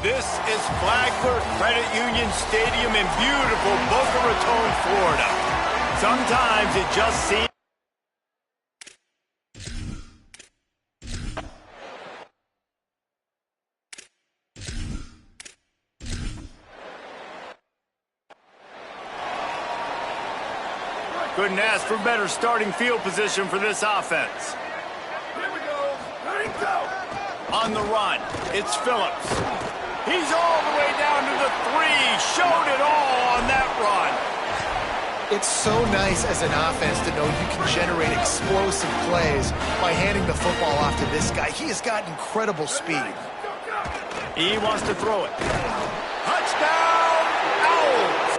This is Flagler Credit Union Stadium in beautiful Boca Raton, Florida. Sometimes it just seems... Couldn't ask for better starting field position for this offense. Here we go. Ready, go. On the run, it's Phillips. He's all the way down to the 3. Showed it all on that run. It's so nice as an offense to know you can generate explosive plays by handing the football off to this guy. He has got incredible speed. He wants to throw it. Touchdown! Owls!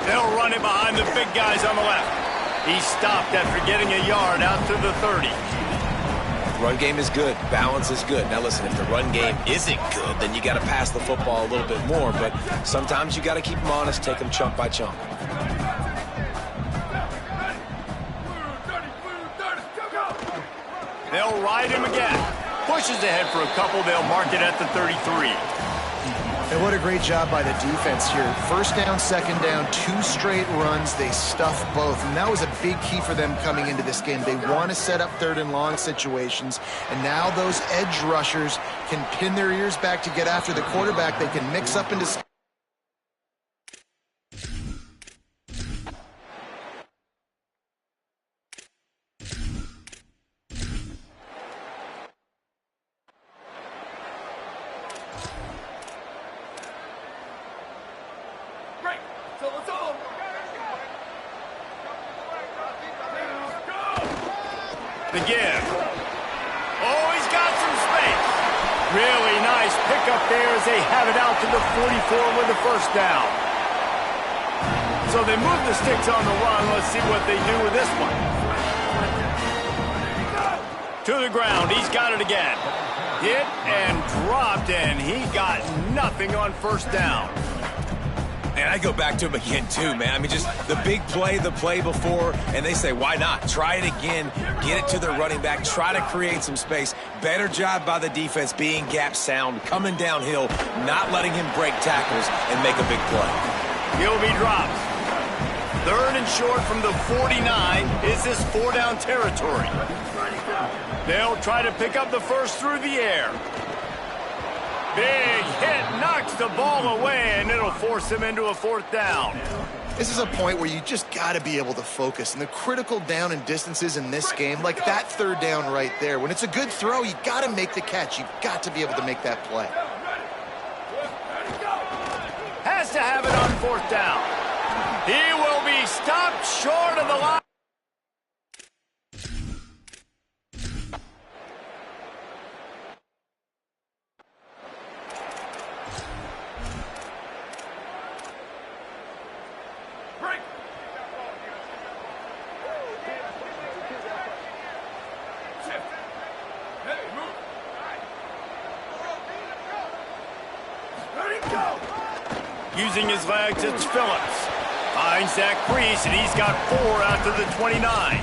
They'll run it behind the big guys on the left. He stopped after getting a yard out to the 30. Run game is good. Balance is good. Now listen, if the run game isn't good, then you got to pass the football a little bit more. But sometimes you got to keep them honest, take them chunk by chunk. They'll ride him again. Pushes ahead for a couple. They'll mark it at the 33. And what a great job by the defense here. First down, second down, 2 straight runs. They stuffed both. And that was a big key for them coming into this game. They want to set up 3rd and long situations. And now those edge rushers can pin their ears back to get after the quarterback. They can mix up into... The give. Oh, he's got some space. Really nice pickup there as they have it out to the 44 with the first down. So they move the sticks on the run. Let's see what they do with this one. To the ground. He's got it again. Hit and dropped, and he got nothing on first down. And I go back to him again, too, man. I mean, just the big play, the play before, and they say, why not? Try it again, get it to their running back, try to create some space. Better job by the defense being gap sound, coming downhill, not letting him break tackles and make a big play. He'll be dropped. 3rd and short from the 49. Is this 4-down territory? They'll try to pick up the first through the air. Big hit, knocks the ball away, and it'll force him into a 4th down. This is a point where you just got to be able to focus. And the critical down and distances in this game, like that 3rd down right there, when it's a good throw, you got to make the catch. You've got to be able to make that play. Has to have it on 4th down. He will be stopped short of the line. Using his legs, it's Phillips. Finds Zach Priest, and he's got 4 out to the 29.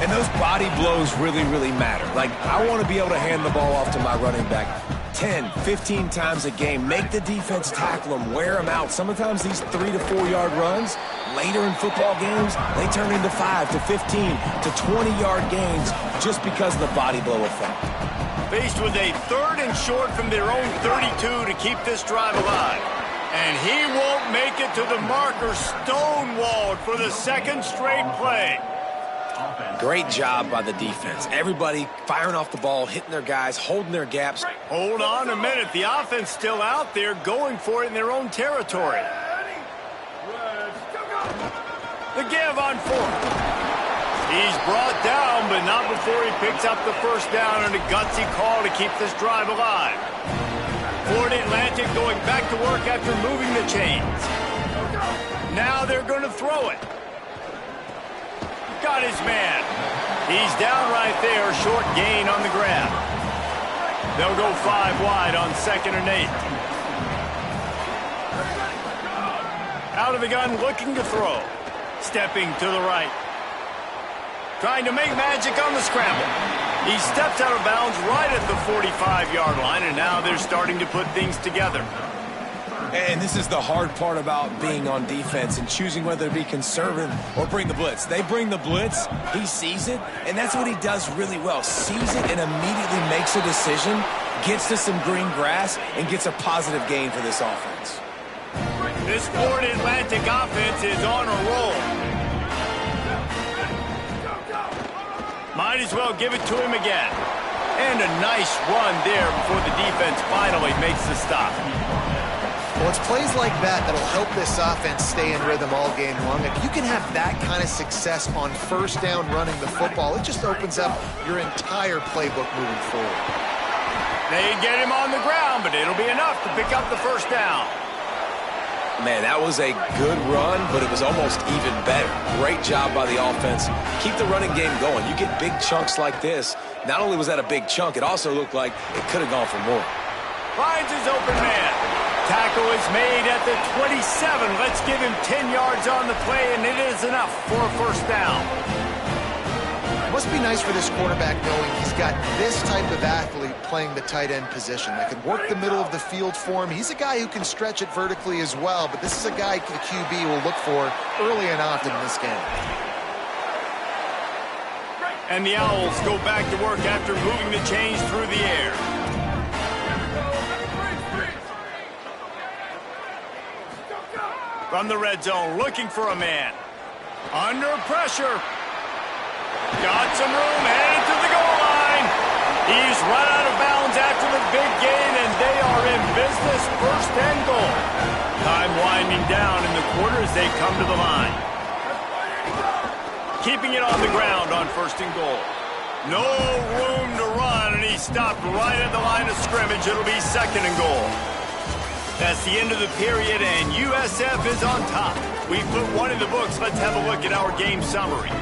And those body blows really, really matter. Like, I want to be able to hand the ball off to my running back 10, 15 times a game. Make the defense tackle them, wear them out. Sometimes these 3 to 4 yard runs, later in football games, they turn into 5 to 15 to 20-yard gains just because of the body blow effect. Faced with a 3rd and short from their own 32 to keep this drive alive. And he won't make it to the marker, stonewalled for the 2nd straight play. Great job by the defense. Everybody firing off the ball, hitting their guys, holding their gaps. Hold on a minute. The offense still out there going for it in their own territory. The give on 4th. He's brought down, but not before he picks up the first down and a gutsy call to keep this drive alive. Florida Atlantic going back to work after moving the chains. Now they're going to throw it. Got his man. He's down right there, short gain on the grab. They'll go 5 wide on 2nd and 8. Out of the gun, looking to throw. Stepping to the right. Trying to make magic on the scramble. He steps out of bounds right at the 45-yard line, and now they're starting to put things together. And this is the hard part about being on defense and choosing whether to be conservative or bring the blitz. They bring the blitz, he sees it, and that's what he does really well. Sees it and immediately makes a decision, gets to some green grass, and gets a positive gain for this offense. This Florida Atlantic offense is on a roll. Might as well give it to him again. And a nice run there before the defense finally makes the stop. Well, it's plays like that that'll help this offense stay in rhythm all game long. If you can have that kind of success on 1st down running the football, it just opens up your entire playbook moving forward. They get him on the ground, but it'll be enough to pick up the 1st down. Man, that was a good run, but it was almost even better. Great job by the offense. Keep the running game going. You get big chunks like this. Not only was that a big chunk, it also looked like it could have gone for more. Finds his open man. Tackle is made at the 27. Let's give him 10 yards on the play, and it is enough for a 1st down. It must be nice for this quarterback knowing he's got this type of athlete playing the tight end position that can work the middle of the field for him. He's a guy who can stretch it vertically as well, but this is a guy the QB will look for early and often in this game. And the Owls go back to work after moving the chains through the air. From the red zone, looking for a man. Under pressure. Got some room, headed to the goal line. He's run out of bounds after the big gain, and they are in business, 1st and goal. Time winding down in the quarter as they come to the line. Keeping it on the ground on 1st and goal. No room to run, and he stopped right at the line of scrimmage. It'll be 2nd and goal. That's the end of the period, and USF is on top. We put one in the books. Let's have a look at our game summary.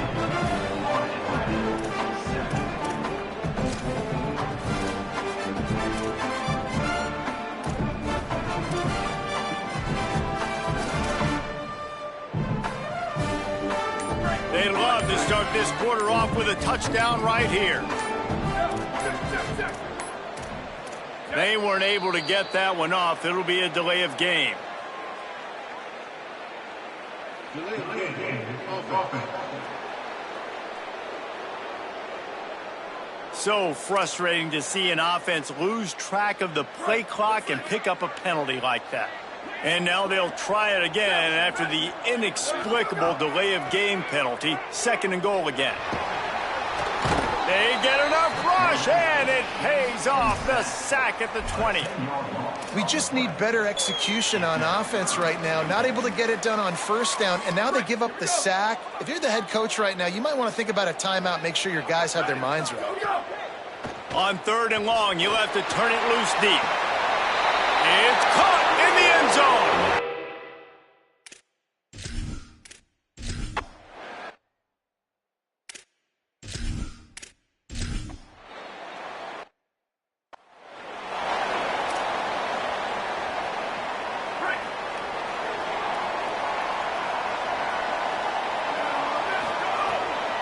They'd love to start this quarter off with a touchdown right here. They weren't able to get that one off. It'll be a delay of game. So frustrating to see an offense lose track of the play clock and pick up a penalty like that. And now they'll try it again after the inexplicable delay of game penalty. 2nd and goal again. They get enough rush, and it pays off. The sack at the 20. We just need better execution on offense right now. Not able to get it done on 1st down, and now they give up the sack. If you're the head coach right now, you might want to think about a timeout, make sure your guys have their minds right. On 3rd and long, you'll have to turn it loose deep. It's caught in the end zone.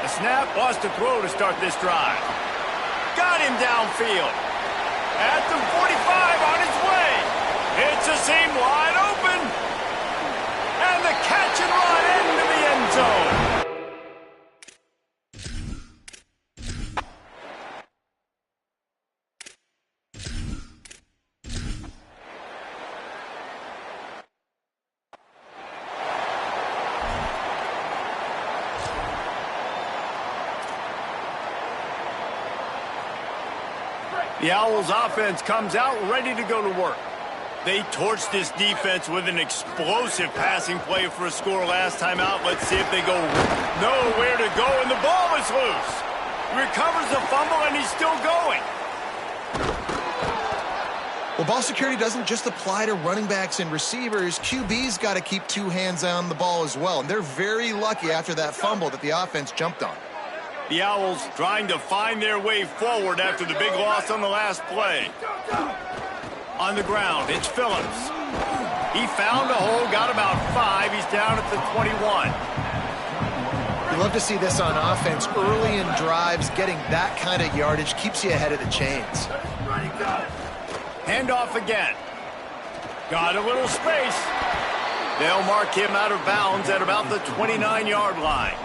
The snap was to throw to start this drive. Got him downfield. At the 45 on his way. It's a seam wide open. And the catch and run into the end zone. The Owls offense comes out ready to go to work. They torched this defense with an explosive passing play for a score last time out. Let's see if they go nowhere to go, and the ball is loose. Recovers the fumble, and he's still going. Well, ball security doesn't just apply to running backs and receivers. QB's got to keep 2 hands on the ball as well, and they're very lucky after that fumble that the offense jumped on. The Owls trying to find their way forward after the big loss on the last play. On the ground, it's Phillips. He found a hole, got about 5. He's down at the 21. You love to see this on offense. Early in drives, getting that kind of yardage keeps you ahead of the chains. Handoff again. Got a little space. They'll mark him out of bounds at about the 29-yard line.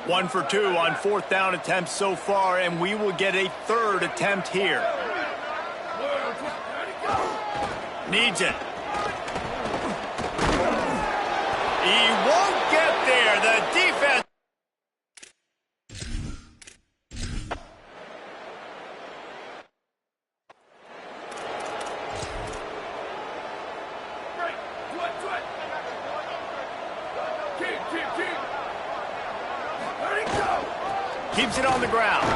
One for 2 on 4th down attempts so far, and we will get a 3rd attempt here. Needs it. He won't get there. The defense. Keeps it on the ground.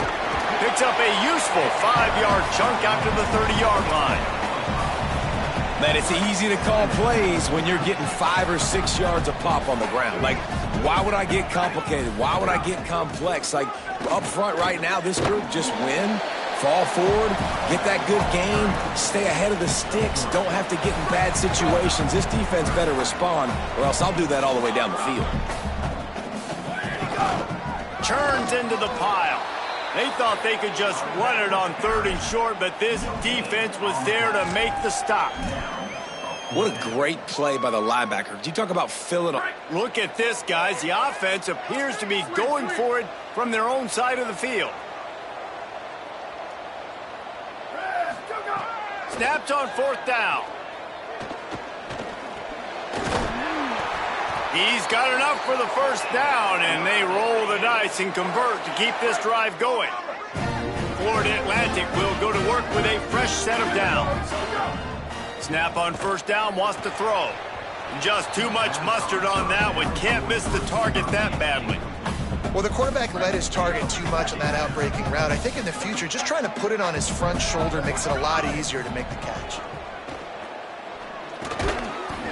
Picks up a useful 5-yard chunk after the 30-yard line. Man, it's easy to call plays when you're getting 5 or 6 yards a pop on the ground. Like, why would I get complicated? Why would I get complex? Like, up front right now, this group just win, fall forward, get that good game, stay ahead of the sticks, don't have to get in bad situations. This defense better respond, or else I'll do that all the way down the field. Turns into the pile. They thought they could just run it on 3rd and short, but this defense was there to make the stop. What a great play by the linebacker. You talk about filling up. Look at this, guys. The offense appears to be going for it from their own side of the field. Snaps on 4th down. He's got enough for the 1st down, and they roll the dice and convert to keep this drive going. Florida Atlantic will go to work with a fresh set of downs. Snap on 1st down, wants to throw. Just too much mustard on that one. Can't miss the target that badly. Well, the quarterback let his target too much on that outbreaking route. I think in the future, just trying to put it on his front shoulder makes it a lot easier to make the catch.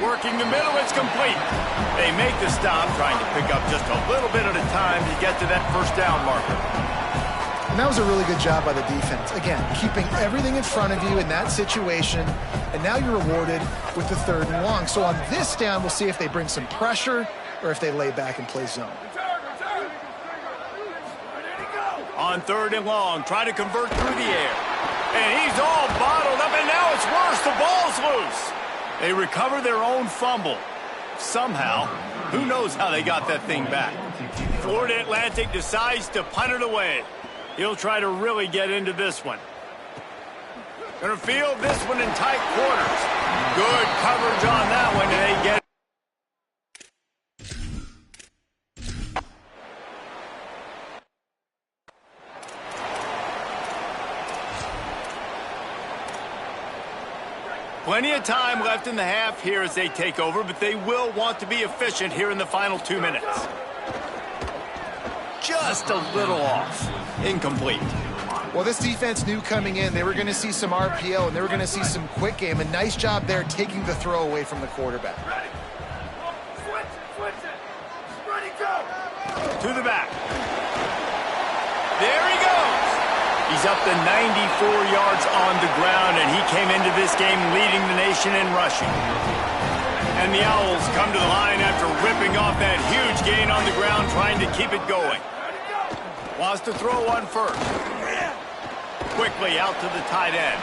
Working the middle, it's complete. They make the stop, trying to pick up just a little bit at a time to get to that 1st down marker. And that was a really good job by the defense. Again, keeping everything in front of you in that situation, and now you're rewarded with the 3rd and long. So on this down, we'll see if they bring some pressure or if they lay back and play zone. On 3rd and long, trying to convert through the air. And he's all bottled up, and now it's worse. The ball's loose. They recover their own fumble. Somehow, who knows how they got that thing back. Florida Atlantic decides to punt it away. He'll try to really get into this one. Gonna field this one in tight quarters. Good coverage on that one, and they get it. Plenty of time left in the half here as they take over, but they will want to be efficient here in the final 2 minutes. Just a little off. Incomplete. Well, this defense knew coming in they were going to see some RPO and they were going to see some quick game. A nice job there taking the throw away from the quarterback. To the back. There he goes. He's up to 94 yards on the ground, and he came into this game leading the nation in rushing. And the Owls come to the line after ripping off that huge gain on the ground, trying to keep it going. Wants to throw one 1st. Quickly out to the tight end.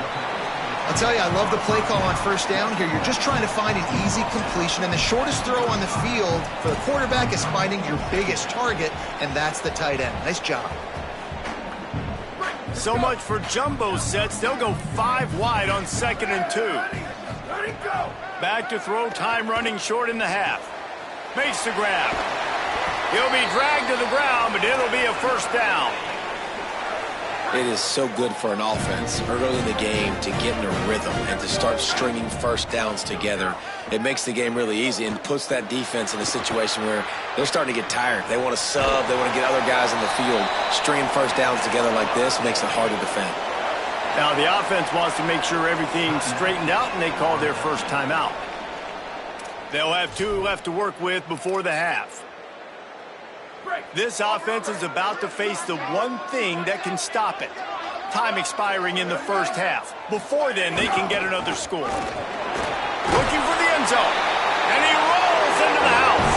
I'll tell you, I love the play call on 1st down here. You're just trying to find an easy completion, and the shortest throw on the field for the quarterback is finding your biggest target, and that's the tight end. Nice job. So much for jumbo sets. They'll go 5 wide on 2nd and 2. Back to throw, time running short in the half. Makes the grab. He'll be dragged to the ground, but it'll be a 1st down. It is so good for an offense early in the game to get in a rhythm and to start stringing 1st downs together. It makes the game really easy and puts that defense in a situation where they're starting to get tired. They want to sub. They want to get other guys in the field. Stringing 1st downs together like this makes it hard to defend. Now the offense wants to make sure everything's straightened out, and they call their first timeout. They'll have 2 left to work with before the half. This offense is about to face the one thing that can stop it. Time expiring in the first half. Before then, they can get another score. Looking for the end zone. And he rolls into the house.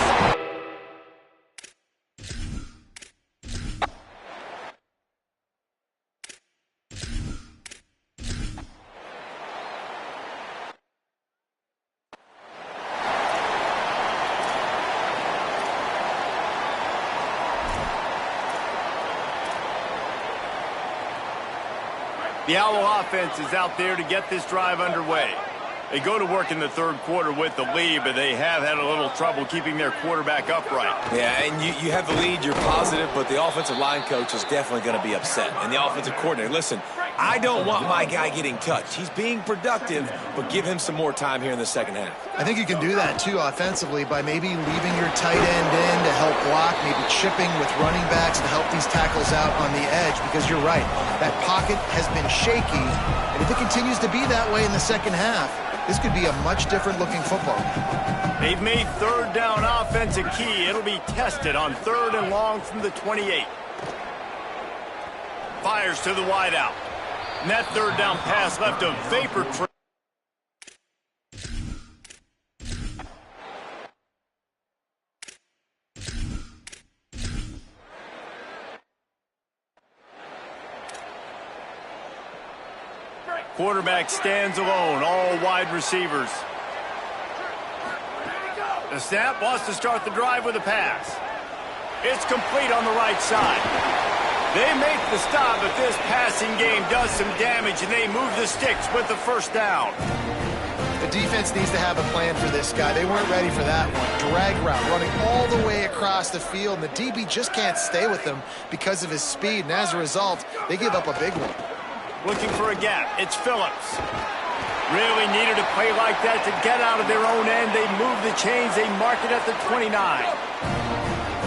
The Owl offense is out there to get this drive underway. They go to work in the third quarter with the lead, but they have had a little trouble keeping their quarterback upright. Yeah, and you have the lead, you're positive, but the offensive line coach is definitely going to be upset. And the offensive coordinator, listen, I don't want my guy getting touched. He's being productive, but give him some more time here in the second half. I think you can do that, too, offensively, by maybe leaving your tight end in to help block, maybe chipping with running backs to help these tackles out on the edge, because you're right, that pocket has been shaky, and if it continues to be that way in the second half, this could be a much different looking football game. They've made third down offense a key. It'll be tested on 3rd and long from the 28. Fires to the wideout. And that third down pass left a vapor trail. Quarterback stands alone, all wide receivers. The snap wants to start the drive with a pass. It's complete on the right side. They make the stop, but this passing game does some damage, and they move the sticks with the first down. The defense needs to have a plan for this guy. They weren't ready for that one. Drag route, running all the way across the field, and the DB just can't stay with him because of his speed, and as a result, they give up a big one. Looking for a gap. It's Phillips. Really needed a play like that to get out of their own end. They move the chains. They mark it at the 29.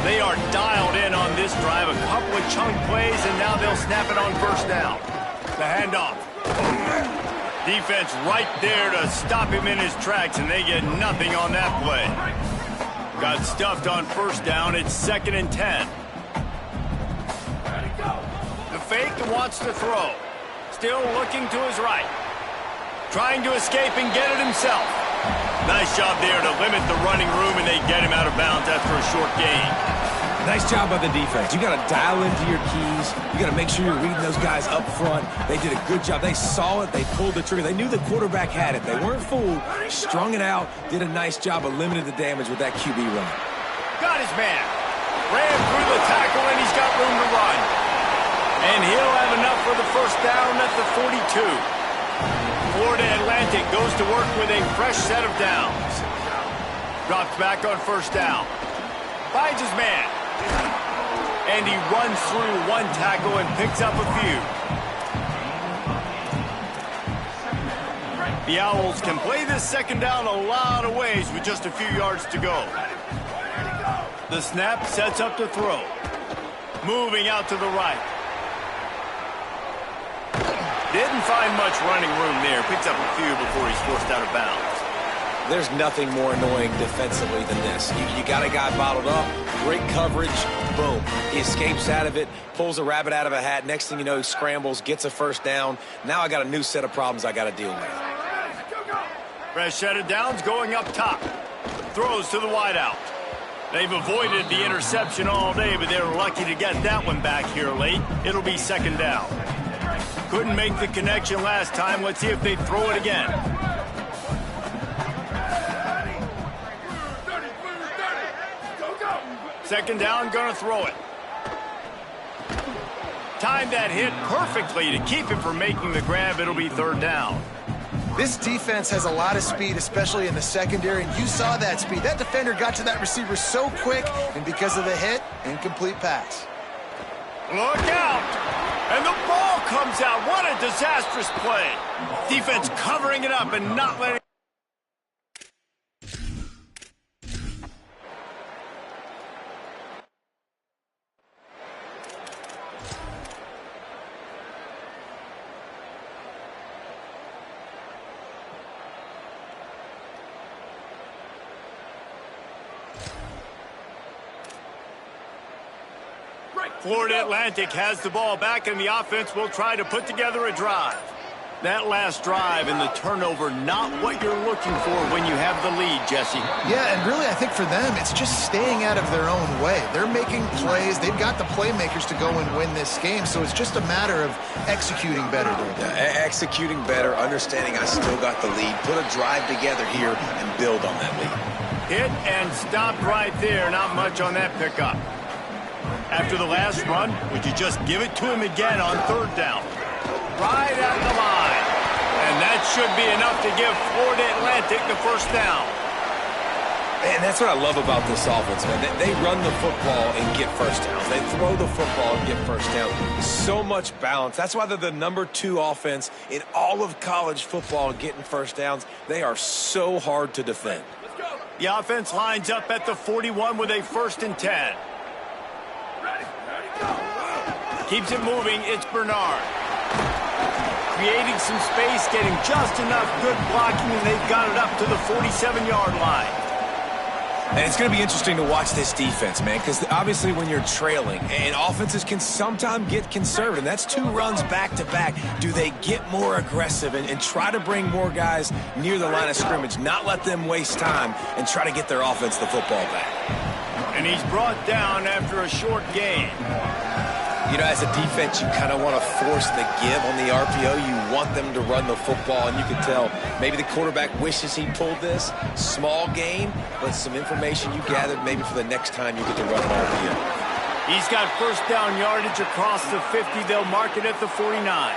They are dialed in on this drive. A couple of chunk plays, and now they'll snap it on first down. The handoff. Defense right there to stop him in his tracks, and they get nothing on that play. Got stuffed on first down. It's 2nd and 10. The fake wants to throw. Still looking to his right. Trying to escape and get it himself. Nice job there to limit the running room, and they get him out of bounds after a short gain. Nice job by the defense. You got to dial into your keys. You got to make sure you're reading those guys up front. They did a good job. They saw it. They pulled the trigger. They knew the quarterback had it. They weren't fooled. Strung it out. Did a nice job of limiting the damage with that QB run. Got his man. Ran through the tackle, and he's got room to run. And he'll have enough for the first down at the 42. Florida Atlantic goes to work with a fresh set of downs. Drops back on first down. Finds his man. And he runs through one tackle and picks up a few. The Owls can play this second down a lot of ways with just a few yards to go. The snap sets up to throw. Moving out to the right. Didn't find much running room there. Picks up a few before he's forced out of bounds. There's nothing more annoying defensively than this. You got a guy bottled up, great coverage, boom. He escapes out of it, pulls a rabbit out of a hat. Next thing you know, he scrambles, gets a first down. Now I got a new set of problems I got to deal with. Fresh set of downs going up top. Throws to the wideout. They've avoided the interception all day, but they're lucky to get that one back here late. It'll be second down. Couldn't make the connection last time. Let's see if they throw it again. Second down, gonna throw it. Timed that hit perfectly to keep him from making the grab. It'll be third down. This defense has a lot of speed, especially in the secondary, and you saw that speed. That defender got to that receiver so quick, and because of the hit, incomplete pass. Look out! And the ball comes out. What a disastrous play. Defense covering it up and not letting... Florida Atlantic has the ball back, and the offense will try to put together a drive. That last drive and the turnover, not what you're looking for when you have the lead, Jesse. Yeah, and really I think for them, it's just staying out of their own way. They're making plays. They've got the playmakers to go and win this game, so it's just a matter of executing better. Executing better, understanding I still got the lead, put a drive together here and build on that lead. Hit and stopped right there. Not much on that pickup. After the last run, would you just give it to him again on third down? Right at the line. And that should be enough to give Florida Atlantic the first down. And that's what I love about this offense, man. They run the football and get first downs. They throw the football and get first down. So much balance. That's why they're the #2 offense in all of college football and getting first downs. They are so hard to defend. The offense lines up at the 41 with a 1st and 10. Keeps it moving. It's Bernard. Creating some space, getting just enough good blocking, and they've got it up to the 47-yard line. And it's going to be interesting to watch this defense, man, because obviously when you're trailing, and offenses can sometimes get conservative. That's 2 runs back-to-back. Do they get more aggressive and try to bring more guys near the line of scrimmage, not let them waste time, and try to get their offense the football back? And he's brought down after a short gain. You know, as a defense, you kind of want to force the give on the RPO. You want them to run the football, and you can tell maybe the quarterback wishes he pulled this. Small gain, but some information you gathered maybe for the next time you get to run an RPO. He's got first down yardage across the 50. They'll mark it at the 49.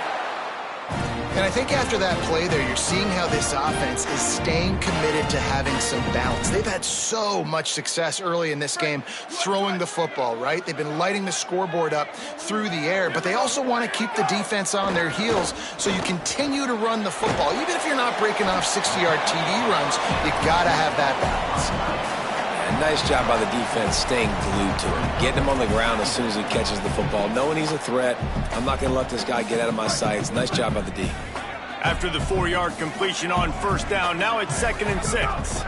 And I think after that play there, you're seeing how this offense is staying committed to having some balance. They've had so much success early in this game throwing the football, right? They've been lighting the scoreboard up through the air, but they also want to keep the defense on their heels so you continue to run the football. Even if you're not breaking off 60-yard TD runs, you got to have that balance. Nice job by the defense staying glued to him, getting him on the ground as soon as he catches the football, knowing he's a threat. I'm not going to let this guy get out of my sights. Nice job by the D. After the 4-yard completion on first down, now it's 2nd and 6.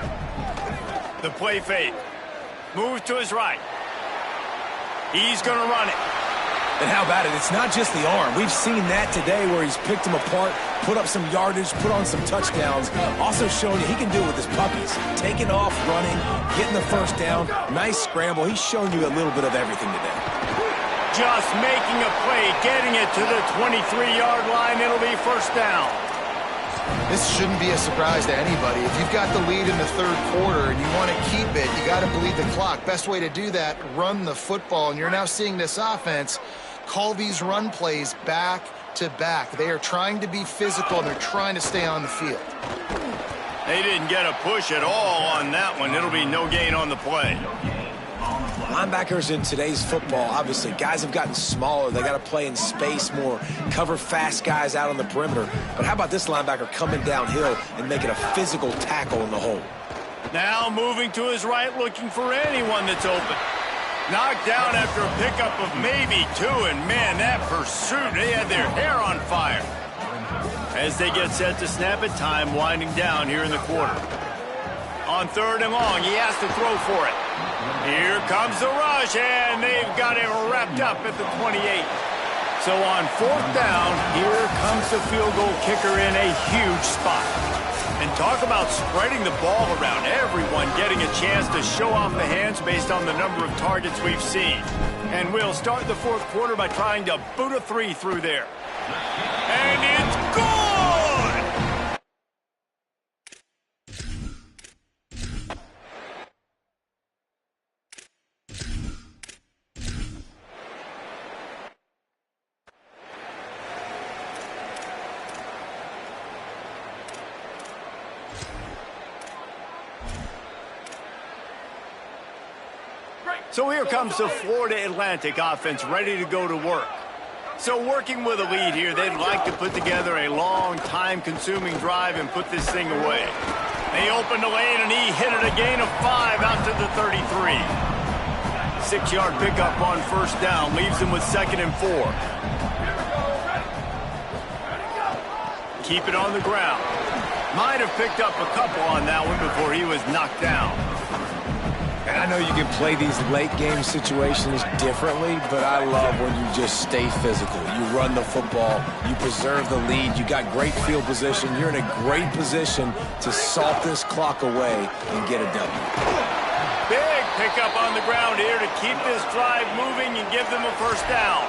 The play fake. Moves to his right. He's going to run it. And how about it? It's not just the arm. We've seen that today where he's picked him apart, put up some yardage, put on some touchdowns. Also showing you he can do it with his puppies. Taking off, running, getting the first down. Nice scramble. He's shown you a little bit of everything today. Just making a play, getting it to the 23-yard line. It'll be first down. This shouldn't be a surprise to anybody. If you've got the lead in the 3rd quarter and you want to keep it, you got to bleed the clock. Best way to do that, run the football. And you're now seeing this offense call these run plays back to back. They are trying to be physical, and they're trying to stay on the field. They didn't get a push at all on that one. It'll be no gain on the play. Linebackers in today's football, obviously, guys have gotten smaller. They got to play in space more, cover fast guys out on the perimeter. But how about this linebacker coming downhill and making a physical tackle in the hole? Now moving to his right, looking for anyone that's open. Knocked down after a pickup of maybe 2, and man, that pursuit, they had their hair on fire. As they get set to snap it, time winding down here in the quarter. On 3rd and long, he has to throw for it. Here comes the rush, and they've got him wrapped up at the 28. So on 4th down, here comes the field goal kicker in a huge spot. And talk about spreading the ball around. Everyone getting a chance to show off the hands based on the number of targets we've seen. And we'll start the 4th quarter by trying to boot a 3 through there. And it's good! So here comes the Florida Atlantic offense ready to go to work. So working with a lead here, they'd like to put together a long, time-consuming drive and put this thing away. They opened the lane, and he hit it a gain of 5 out to the 33. 6-yard pickup on first down leaves them with 2nd and 4. Keep it on the ground. Might have picked up a couple on that one before he was knocked down. And I know you can play these late game situations differently, but I love when you just stay physical. You run the football, you preserve the lead, you got great field position, you're in a great position to salt this clock away and get a W. Big pickup on the ground here to keep this drive moving and give them a first down.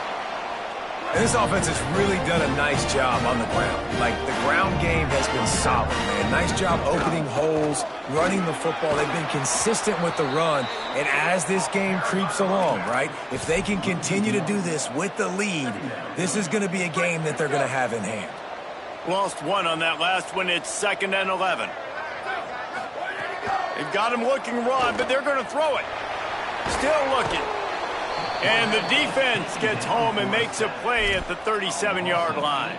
And this offense has really done a nice job on the ground. Like, the ground game has been solid, man. Nice job opening holes, running the football. They've been consistent with the run. And as this game creeps along, right, if they can continue to do this with the lead, this is going to be a game that they're going to have in hand. Lost one on that last one. It's 2nd and 11. They've got him looking run, but they're going to throw it. Still looking. And the defense gets home and makes a play at the 37-yard line.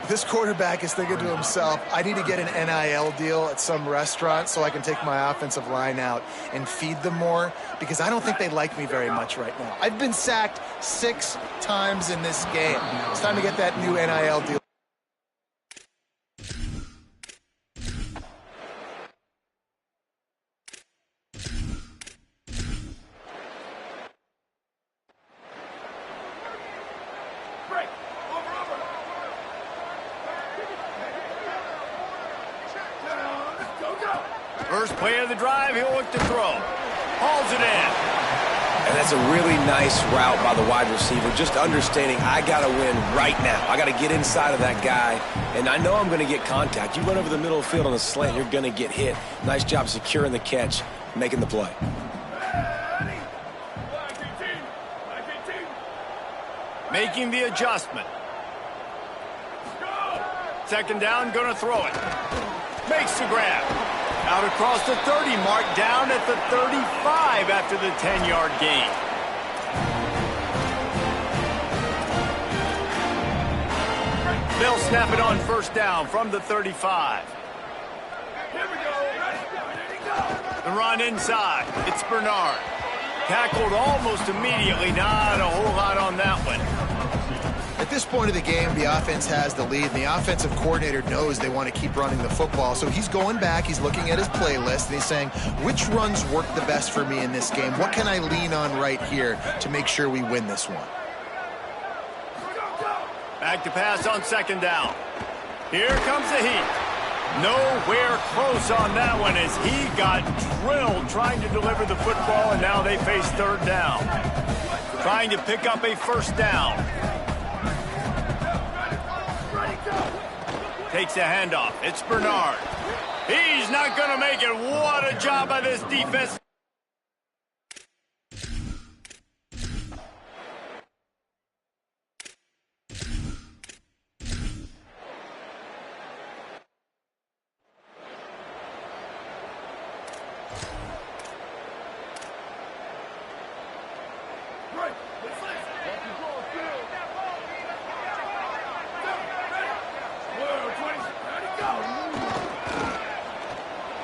This quarterback is thinking to himself, I need to get an NIL deal at some restaurant so I can take my offensive line out and feed them more, because I don't think they like me very much right now. I've been sacked 6 times in this game. It's time to get that new NIL deal. First play of the drive, he'll look to throw. Hauls it in. And that's a really nice route by the wide receiver, just understanding I got to win right now. I got to get inside of that guy, and I know I'm going to get contact. You run over the middle of the field on a slant, you're going to get hit. Nice job securing the catch, making the play. Making the adjustment. 2nd down, going to throw it. Makes the grab. Out across the 30 mark, down at the 35 after the 10-yard gain. They'll snap it on 1st down from the 35. Here we go. Ready? The run inside. It's Bernard. Tackled almost immediately. Not a whole lot on that one. At this point of the game, the offense has the lead, and the offensive coordinator knows they want to keep running the football. So he's going back, he's looking at his playlist, and he's saying, which runs work the best for me in this game? What can I lean on right here to make sure we win this one? Back to pass on 2nd down. Here comes the heat. Nowhere close on that one as he got drilled trying to deliver the football, and now they face 3rd down. Trying to pick up a 1st down. Takes a handoff. It's Bernard. He's not going to make it. What a job by this defense.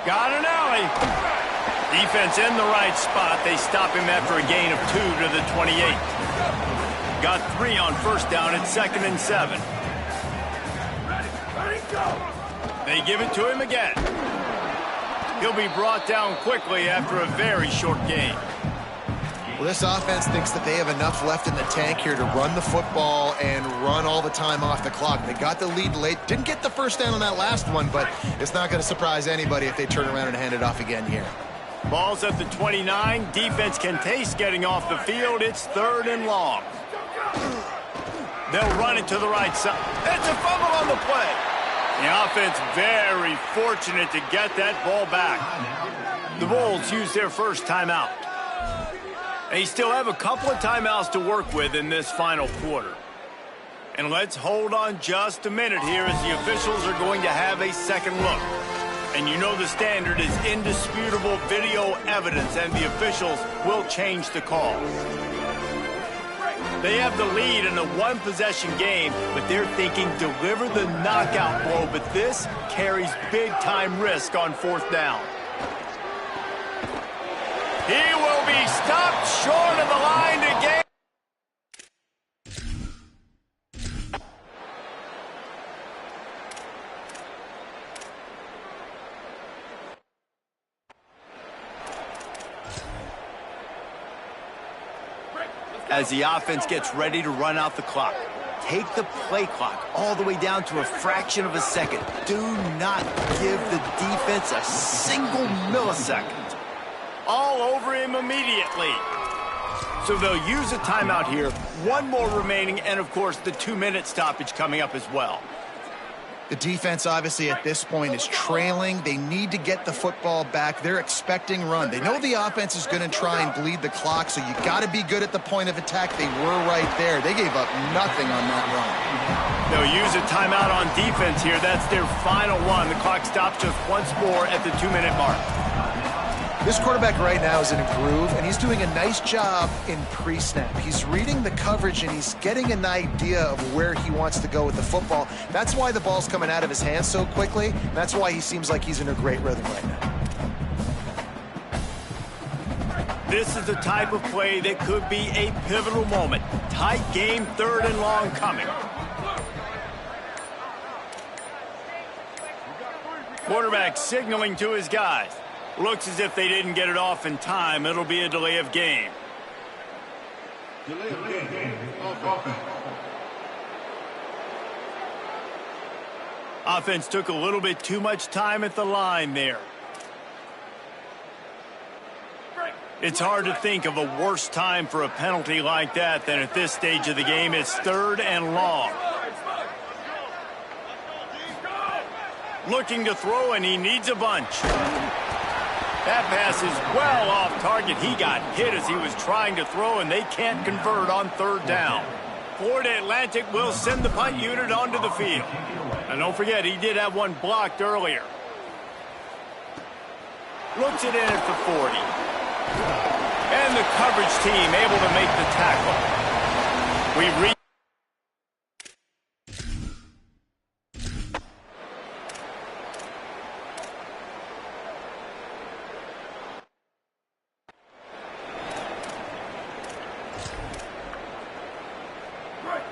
Got an alley. Defense in the right spot. They stop him after a gain of 2 to the 28. Got 3 on 1st down at 2nd and 7. They give it to him again. He'll be brought down quickly after a very short game. Well, this offense thinks that they have enough left in the tank here to run the football and run all the time off the clock. They got the lead late. Didn't get the 1st down on that last one, but it's not going to surprise anybody if they turn around and hand it off again here. Ball's at the 29. Defense can taste getting off the field. It's 3rd and long. They'll run it to the right side. It's a fumble on the play. The offense very fortunate to get that ball back. The Bulls use their first timeout. They still have a couple of timeouts to work with in this final quarter. And let's hold on just a minute here as the officials are going to have a second look. And you know the standard is indisputable video evidence, and the officials will change the call. They have the lead in a one-possession game, but they're thinking deliver the knockout blow, but this carries big-time risk on 4th down. He will be stopped short of the line to gain. as the offense gets ready to run out the clock. Take the play clock all the way down to a fraction of a second. Do not give the defense a single millisecond. All over him immediately. So they'll use a timeout here. One more remaining, and of course the 2-minute stoppage coming up as well. The defense obviously at this point is trailing. They need to get the football back. They're expecting run. They know the offense is going to try and bleed the clock, so you got to be good at the point of attack. They were right there. They gave up nothing on that run. They'll use a timeout on defense here. That's their final one. The clock stops just once more at the 2-minute mark. This quarterback right now is in a groove, and he's doing a nice job in pre-snap. He's reading the coverage, and he's getting an idea of where he wants to go with the football. That's why the ball's coming out of his hands so quickly. That's why he seems like he's in a great rhythm right now. This is the type of play that could be a pivotal moment. Tight game, 3rd and long coming. Quarterback signaling to his guys. Looks as if they didn't get it off in time. It'll be a delay of game. Offense took a little bit too much time at the line there. It's hard to think of a worse time for a penalty like that than at this stage of the game. It's 3rd and long. Looking to throw, and he needs a bunch. That pass is well off target. He got hit as he was trying to throw, and they can't convert on 3rd down. Florida Atlantic will send the punt unit onto the field. And don't forget, he did have one blocked earlier. Looks it in at the 40. And the coverage team able to make the tackle. We reach.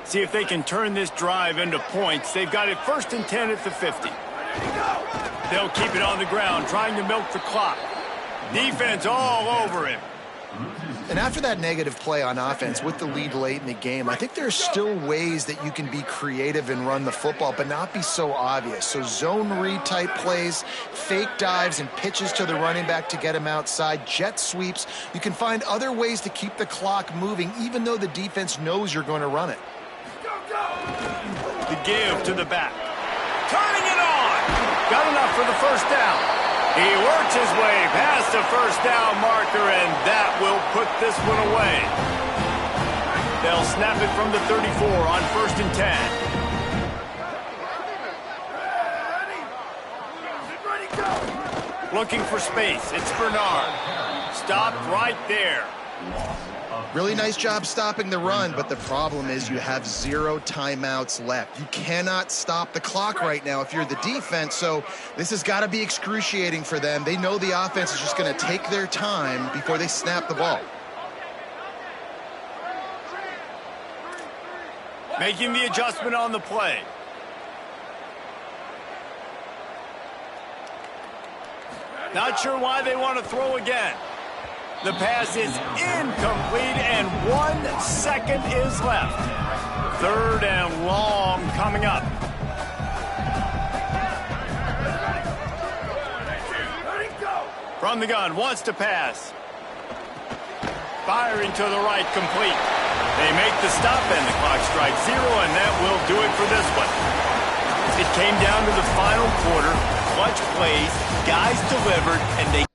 See if they can turn this drive into points. They've got it 1st and 10 at the 50. They'll keep it on the ground, trying to milk the clock. Defense all over him. And after that negative play on offense with the lead late in the game, I think there's still ways that you can be creative and run the football, but not be so obvious. So zone read type plays, fake dives and pitches to the running back to get him outside, jet sweeps. You can find other ways to keep the clock moving, even though the defense knows you're going to run it. The give to the back. Turning it on. Got enough for the 1st down. He works his way past the 1st down marker, and that will put this one away. They'll snap it from the 34 on 1st and 10. Looking for space. It's Bernard. Stopped right there. Really nice job stopping the run, but the problem is you have 0 timeouts left. You cannot stop the clock right now if you're the defense, so this has got to be excruciating for them. They know the offense is just going to take their time before they snap the ball. Making the adjustment on the play. Not sure why they want to throw again. The pass is incomplete, and 1 second is left. 3rd and long coming up. From the gun, wants to pass. Firing to the right, complete. They make the stop, and the clock strikes 0, and that will do it for this one. It came down to the final quarter. Clutch plays, guys delivered, and they